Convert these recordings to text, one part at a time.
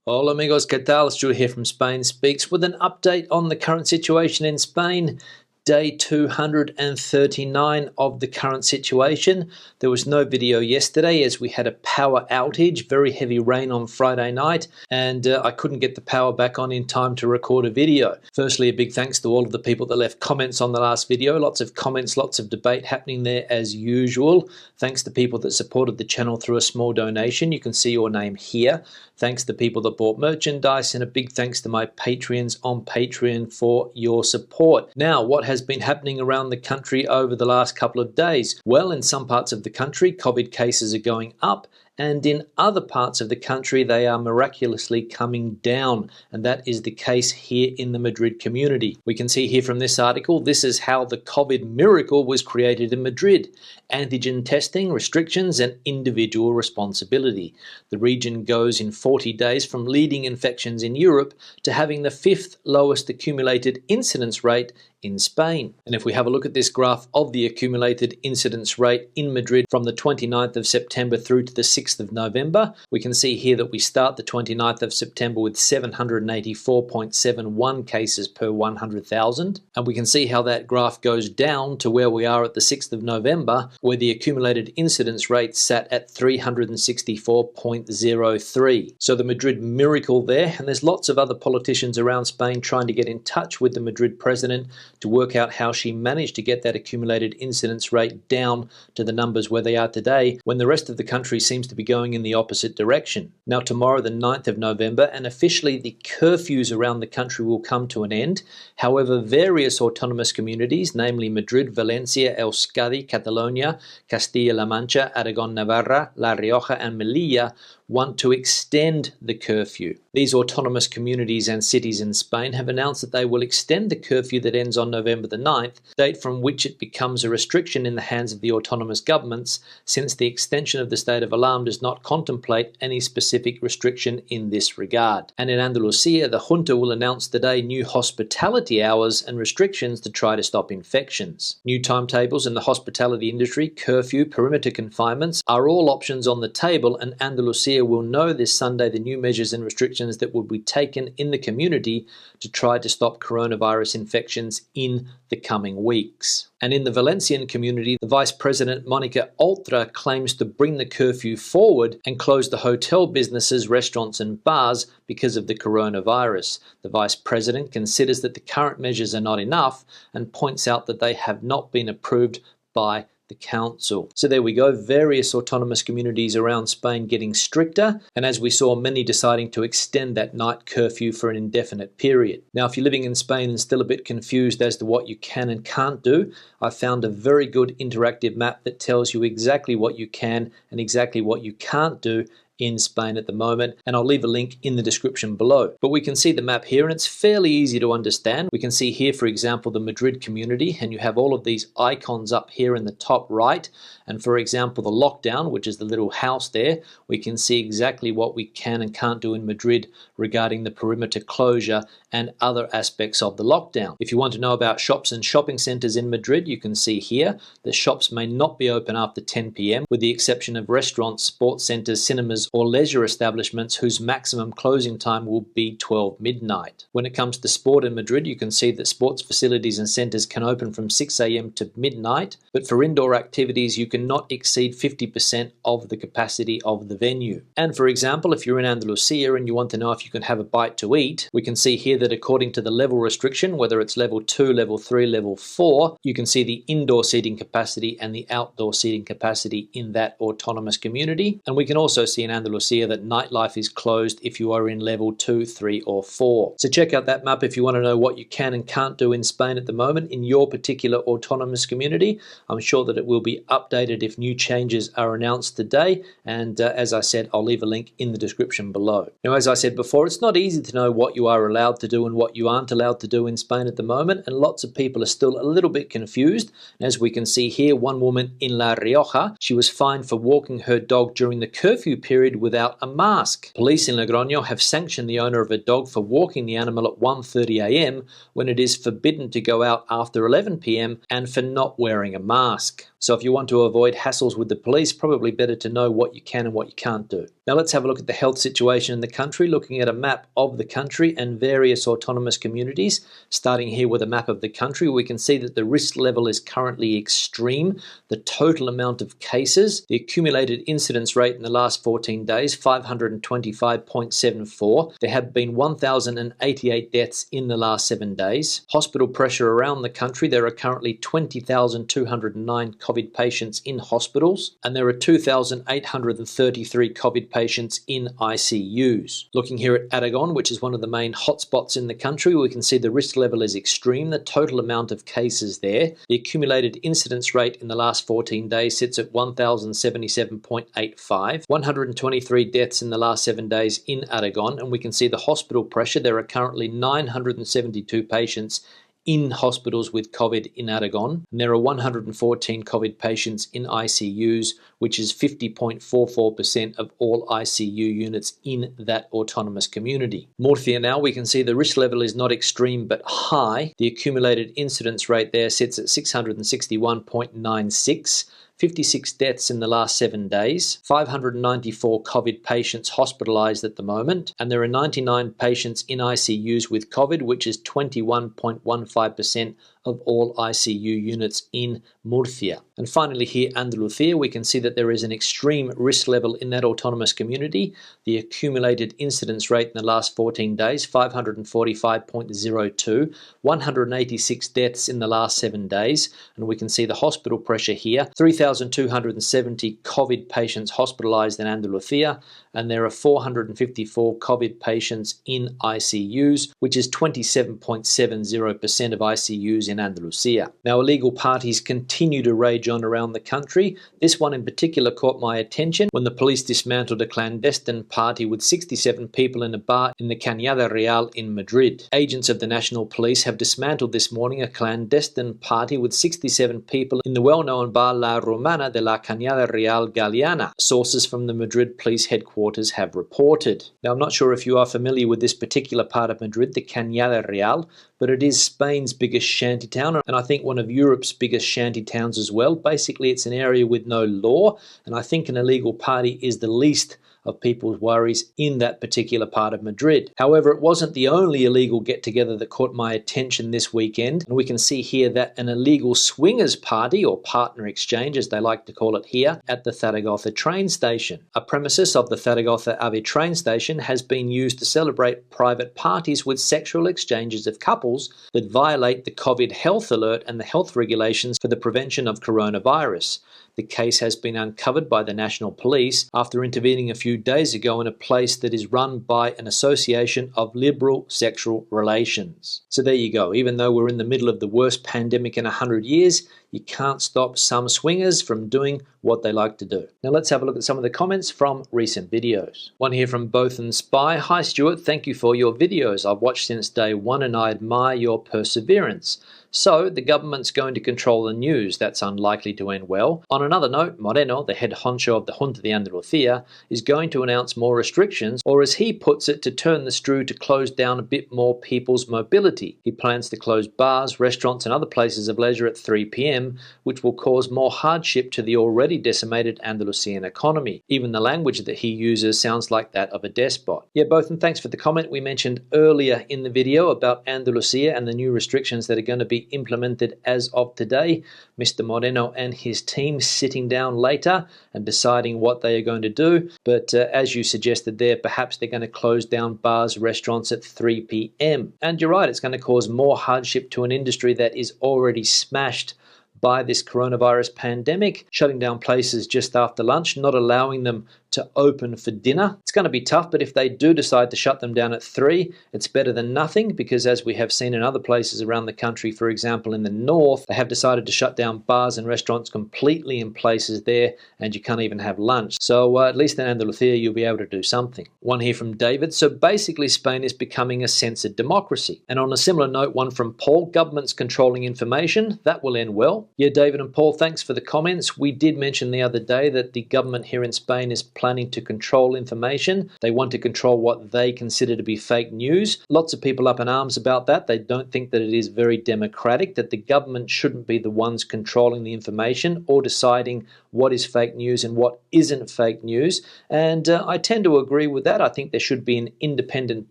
Hola amigos, ¿qué tal? Stu here from Spain Speaks with an update on the current situation in Spain. Day 239 of the current situation. There was no video yesterday as we had a power outage, very heavy rain on Friday night, and I couldn't get the power back on in time to record a video. Firstly, a big thanks to all of the people that left comments on the last video. Lots of comments, lots of debate happening there as usual. Thanks to people that supported the channel through a small donation. You can see your name here. Thanks to people that bought merchandise, and a big thanks to my Patreons on Patreon for your support. Now, what has been happening around the country over the last couple of days? Well, in some parts of the country, COVID cases are going up, and in other parts of the country, they are miraculously coming down. And that is the case here in the Madrid community. We can see here from this article, this is how the COVID miracle was created in Madrid. Antigen testing, restrictions, and individual responsibility. The region goes in 40 days from leading infections in Europe to having the 5th lowest accumulated incidence rate in Spain. And if we have a look at this graph of the accumulated incidence rate in Madrid from the 29th of September through to the 6th of November, we can see here that we start the 29th of September with 784.71 cases per 100,000. And we can see how that graph goes down to where we are at the 6th of November, where the accumulated incidence rate sat at 364.03. So the Madrid miracle there, and there's lots of other politicians around Spain trying to get in touch with the Madrid president to work out how she managed to get that accumulated incidence rate down to the numbers where they are today, when the rest of the country seems to be going in the opposite direction. Now tomorrow, the 9th of November, and officially the curfews around the country will come to an end. However, various autonomous communities, namely Madrid, Valencia, Euskadi, Catalonia, Castilla-La Mancha, Aragon, Navarra, La Rioja, and Melilla, want to extend the curfew. These autonomous communities and cities in Spain have announced that they will extend the curfew that ends on November the 9th, date from which it becomes a restriction in the hands of the autonomous governments, since the extension of the state of alarm does not contemplate any specific restriction in this regard. And in Andalusia, the junta will announce today new hospitality hours and restrictions to try to stop infections. New timetables in the hospitality industry, curfew, perimeter confinements are all options on the table, and Andalusia will know this Sunday the new measures and restrictions that will be taken in the community to try to stop coronavirus infections in the coming weeks. And in the Valencian community, the Vice President Monica Oltra claims to bring the curfew forward and close the hotel businesses, restaurants and bars because of the coronavirus. The Vice President considers that the current measures are not enough and points out that they have not been approved by the council. So there we go, various autonomous communities around Spain getting stricter, and as we saw, many deciding to extend that night curfew for an indefinite period. Now, if you're living in Spain and still a bit confused as to what you can and can't do, I found a very good interactive map that tells you exactly what you can and exactly what you can't do in Spain at the moment, and I'll leave a link in the description below. But we can see the map here, and it's fairly easy to understand. We can see here, for example, the Madrid community, and you have all of these icons up here in the top right. And for example, the lockdown, which is the little house there, we can see exactly what we can and can't do in Madrid regarding the perimeter closure and other aspects of the lockdown. If you want to know about shops and shopping centers in Madrid, you can see here the shops may not be open after 10 p.m. with the exception of restaurants, sports centers, cinemas, or leisure establishments whose maximum closing time will be 12 midnight. When it comes to sport in Madrid, you can see that sports facilities and centers can open from 6 a.m. to midnight, but for indoor activities you cannot exceed 50% of the capacity of the venue. And for example, if you're in Andalusia and you want to know if you can have a bite to eat, we can see here that according to the level restriction, whether it's level 2, level 3, level 4, you can see the indoor seating capacity and the outdoor seating capacity in that autonomous community. And we can also see in Andalusia that nightlife is closed if you are in level 2, 3 or 4. So check out that map if you want to know what you can and can't do in Spain at the moment in your particular autonomous community. I'm sure that it will be updated if new changes are announced today, and as I said, I'll leave a link in the description below. Now, as I said before, it's not easy to know what you are allowed to do and what you aren't allowed to do in Spain at the moment, and lots of people are still a little bit confused. As we can see here, one woman in La Rioja, she was fined for walking her dog during the curfew period Madrid without a mask. Police in Logroño have sanctioned the owner of a dog for walking the animal at 1:30 a.m. when it is forbidden to go out after 11 p.m. and for not wearing a mask. So if you want to avoid hassles with the police, probably better to know what you can and what you can't do. Now let's have a look at the health situation in the country, looking at a map of the country and various autonomous communities. Starting here with a map of the country, we can see that the risk level is currently extreme. The total amount of cases, the accumulated incidence rate in the last 14 days, 525.74. There have been 1,088 deaths in the last 7 days. Hospital pressure around the country, there are currently 20,209 COVID patients in hospitals, and there are 2,833 COVID patients in ICUs. Looking here at Aragon, which is one of the main hotspots in the country, we can see the risk level is extreme. The total amount of cases there, the accumulated incidence rate in the last 14 days sits at 1,077.85. 123 deaths in the last 7 days in Aragon, and we can see the hospital pressure. There are currently 972 patients in hospitals with COVID in Aragon, and there are 114 COVID patients in ICUs, which is 50.44% of all ICU units in that autonomous community. Murcia now, we can see the risk level is not extreme but high. The accumulated incidence rate there sits at 661.96. 56 deaths in the last 7 days, 594 COVID patients hospitalized at the moment, and there are 99 patients in ICUs with COVID, which is 21.15% of all ICU units in Murcia. And finally here, Andalusia, we can see that there is an extreme risk level in that autonomous community. The accumulated incidence rate in the last 14 days, 545.02, 186 deaths in the last 7 days, and we can see the hospital pressure here, 3,270 COVID patients hospitalized in Andalusia, and there are 454 COVID patients in ICUs, which is 27.70% of ICUs in Andalusia. Now, illegal parties continue to rage on around the country. This one in particular caught my attention when the police dismantled a clandestine party with 67 people in a bar in the Cañada Real in Madrid. Agents of the National Police have dismantled this morning a clandestine party with 67 people in the well-known bar La Romana de la Cañada Real Galeana, sources from the Madrid police headquarters have reported. Now, I'm not sure if you are familiar with this particular part of Madrid, the Cañada Real, but it is Spain's biggest shantytown, and I think one of Europe's biggest shantytowns as well. Basically, it's an area with no law, and I think an illegal party is the least of people's worries in that particular part of Madrid. However, it wasn't the only illegal get-together that caught my attention this weekend, and we can see here that an illegal swingers party, or partner exchange as they like to call it here, at the Zaragoza train station. A premises of the Zaragoza AVE train station has been used to celebrate private parties with sexual exchanges of couples that violate the COVID health alert and the health regulations for the prevention of coronavirus. The case has been uncovered by the National Police after intervening a few days ago in a place that is run by an association of liberal sexual relations. So there you go. Even though we're in the middle of the worst pandemic in 100 years, you can't stop some swingers from doing what they like to do. Now let's have a look at some of the comments from recent videos. One here from Bothan Spy. Hi Stuart, thank you for your videos. I've watched since day one and I admire your perseverance. So, the government's going to control the news. That's unlikely to end well. On another note, Moreno, the head honcho of the Junta de Andalucía, is going to announce more restrictions, or as he puts it, to turn the screw to close down a bit more people's mobility. He plans to close bars, restaurants and other places of leisure at 3 p.m, which will cause more hardship to the already decimated Andalusian economy. Even the language that he uses sounds like that of a despot. Yeah, Bothan, thanks for the comment. We mentioned earlier in the video about Andalusia and the new restrictions that are going to be implemented as of today. Mr. Moreno and his team sitting down later and deciding what they are going to do. But as you suggested there, perhaps they're going to close down bars, restaurants at 3 p.m. And you're right, it's going to cause more hardship to an industry that is already smashed by this coronavirus pandemic, shutting down places just after lunch, not allowing them to open for dinner. It's going to be tough, but if they do decide to shut them down at 3, it's better than nothing, because as we have seen in other places around the country, for example in the north, they have decided to shut down bars and restaurants completely in places there, and you can't even have lunch. So at least in Andalusia you'll be able to do something. One here from David. So basically Spain is becoming a censored democracy. And on a similar note, one from Paul, government's controlling information, that will end well. Yeah, David and Paul, thanks for the comments. We did mention the other day that the government here in Spain is planning to control information. They want to control what they consider to be fake news. Lots of people up in arms about that. They don't think that it is very democratic, that the government shouldn't be the ones controlling the information or deciding what is fake news and what isn't fake news. And I tend to agree with that. I think there should be an independent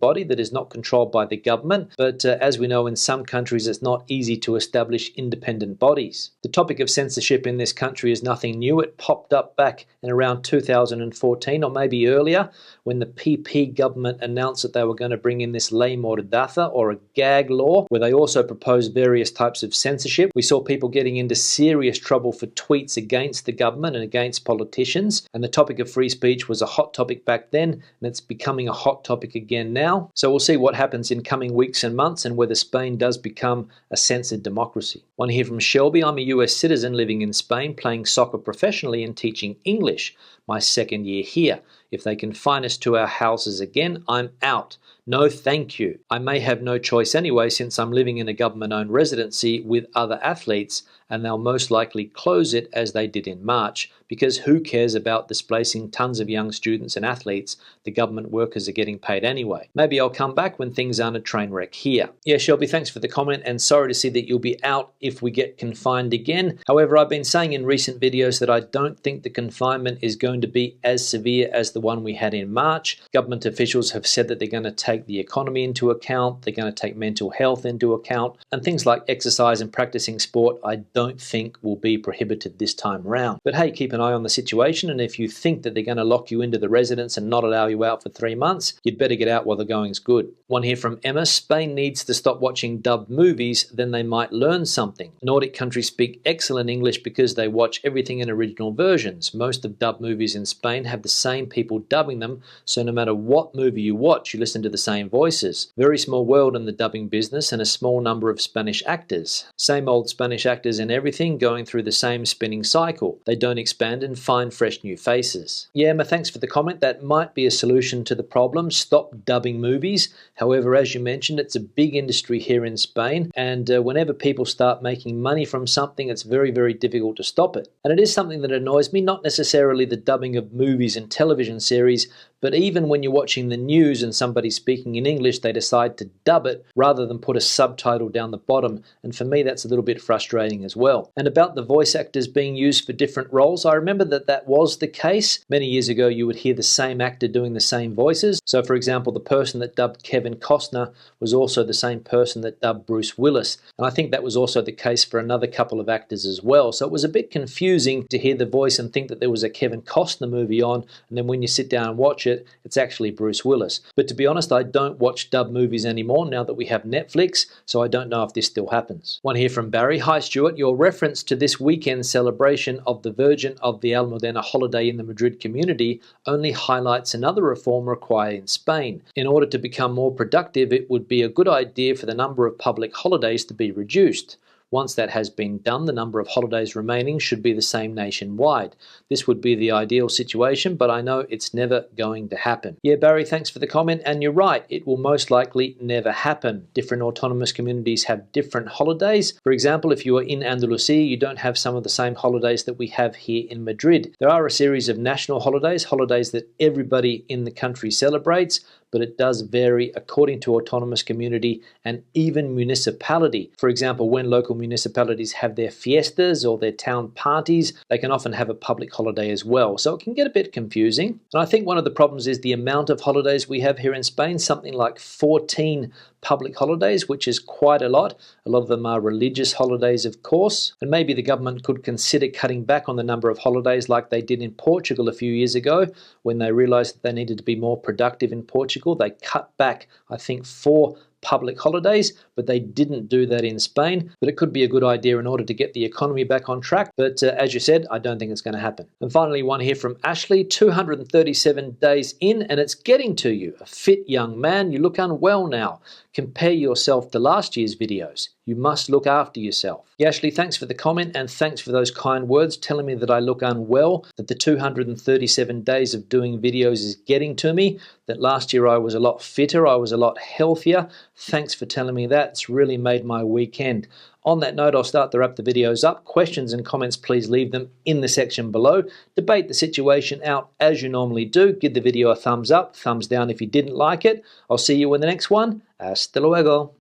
body that is not controlled by the government. But as we know, in some countries, it's not easy to establish independent bodies. The topic of censorship in this country is nothing new. It popped up back in around 2014 or maybe earlier when the PP government announced that they were going to bring in this lei mordaza, or a gag law, where they also proposed various types of censorship. We saw people getting into serious trouble for tweets against the government and against politicians, and the topic of free speech was a hot topic back then, and it's becoming a hot topic again now. So we'll see what happens in coming weeks and months and whether Spain does become a censored democracy. One here from Shelby. I'm a US citizen living in Spain, playing soccer professionally and teaching English. My second year here. If they confine us to our houses again, I'm out. No thank you. I may have no choice anyway, since I'm living in a government-owned residency with other athletes, and they'll most likely close it as they did in March, because who cares about displacing tons of young students and athletes? The government workers are getting paid anyway. Maybe I'll come back when things aren't a train wreck here. Yeah, Shelby, thanks for the comment, and sorry to see that you'll be out if we get confined again. However, I've been saying in recent videos that I don't think the confinement is going to be as severe as the one we had in March. Government officials have said that they're going to take the economy into account, they're going to take mental health into account, and things like exercise and practicing sport I don't think will be prohibited this time round. But hey, keep an eye on the situation, and if you think that they're going to lock you into the residence and not allow you out for 3 months, you'd better get out while the going's good. One here from Emma. Spain needs to stop watching dubbed movies, then they might learn something. Nordic countries speak excellent English because they watch everything in original versions. Most of dubbed movies in Spain have the same people dubbing them, so no matter what movie you watch, you listen to the same voices. Very small world in the dubbing business, and a small number of Spanish actors. Same old Spanish actors in everything, going through the same spinning cycle. They don't expand and find fresh new faces. Yeah, Emma, thanks for the comment. That might be a solution to the problem. Stop dubbing movies. However, as you mentioned, it's a big industry here in Spain, and whenever people start making money from something, it's very, very difficult to stop it. And it is something that annoys me, not necessarily the dubbing of movies and television series, but even when you're watching the news and somebody's speaking in English, they decide to dub it rather than put a subtitle down the bottom. And for me, that's a little bit frustrating as well. And about the voice actors being used for different roles, I remember that was the case. Many years ago, you would hear the same actor doing the same voices. So for example, the person that dubbed Kevin Costner was also the same person that dubbed Bruce Willis. And I think that was also the case for another couple of actors as well. So it was a bit confusing to hear the voice and think that there was a Kevin Costner movie on, and then when you sit down and watch it, it's actually Bruce Willis. But to be honest, I don't watch dub movies anymore now that we have Netflix, so I don't know if this still happens. One here from Barry. Hi Stuart, your reference to this weekend celebration of the Virgin of the Almudena holiday in the Madrid community only highlights another reform required in Spain. In order to become more productive, it would be a good idea for the number of public holidays to be reduced. Once that has been done, the number of holidays remaining should be the same nationwide. This would be the ideal situation, but I know it's never going to happen. Yeah, Barry, thanks for the comment, and you're right, it will most likely never happen. Different autonomous communities have different holidays. For example, if you are in Andalusia, you don't have some of the same holidays that we have here in Madrid. There are a series of national holidays, holidays that everybody in the country celebrates, but it does vary according to autonomous community and even municipality. For example, when local municipalities have their fiestas or their town parties, they can often have a public holiday as well. So it can get a bit confusing. And I think one of the problems is the amount of holidays we have here in Spain, something like 14 public holidays, which is quite a lot. A lot of them are religious holidays, of course, and maybe the government could consider cutting back on the number of holidays like they did in Portugal a few years ago when they realized that they needed to be more productive in Portugal. They cut back, I think, 4 public holidays, but they didn't do that in Spain. But it could be a good idea in order to get the economy back on track. But as you said, I don't think it's going to happen. And finally, one here from Ashley, 237 days in and it's getting to you. A fit young man, you look unwell now. Compare yourself to last year's videos. You must look after yourself. Yeah, Ashley, thanks for the comment and thanks for those kind words telling me that I look unwell, that the 237 days of doing videos is getting to me, that last year I was a lot fitter, I was a lot healthier. Thanks for telling me that. It's really made my weekend. On that note, I'll start to wrap the videos up. Questions and comments, please leave them in the section below. Debate the situation out as you normally do. Give the video a thumbs up, thumbs down if you didn't like it. I'll see you in the next one. Hasta luego.